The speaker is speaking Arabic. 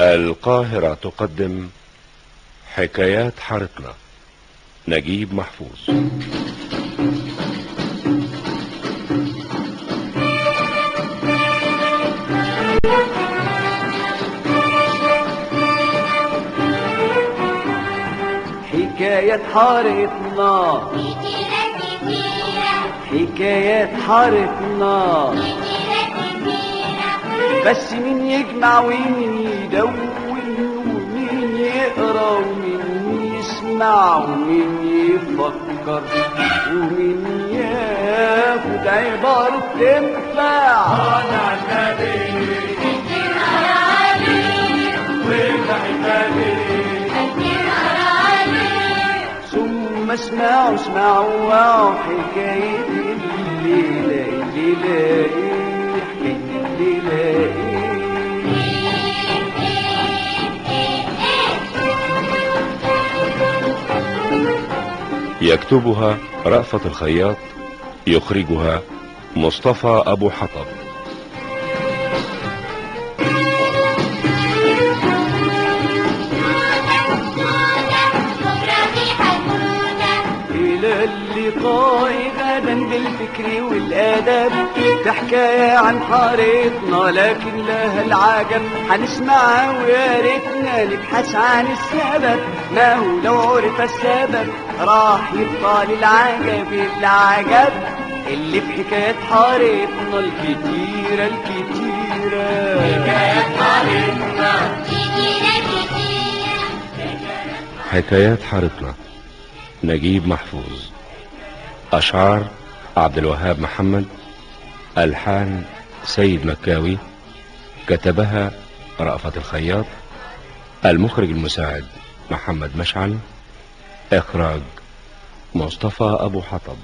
القاهرة تقدم حكايات حارتنا. نجيب محفوظ. حكايات حارتنا، حكايات حارتنا، بس مين يجمع ومين يدون ومين يقرا ومين يسمع ومين يفكر ومين ياخد عبارة تنفع. ثم اسمعوا حكاية الليلة حكاية الليلة. يكتبها رأفت الخياط، يخرجها مصطفى أبو حطب. إلى اللقاء غدا بالفكر والآداب، حكاية عن حارتنا لكن لها العجب، هنسمعها ويا ريتنا نبحث عن السبب، ما هو لو عرف السبب راح يبطل العجب اللي في حكايات حارتنا الكتيرة. حكايات حارتنا حكايات حارتنا. نجيب محفوظ. أشعار عبد الوهاب محمد، ألحان سيد مكاوي، كتبها رأفت الخياط، المخرج المساعد محمد مشعل، إخراج مصطفى أبو حطب.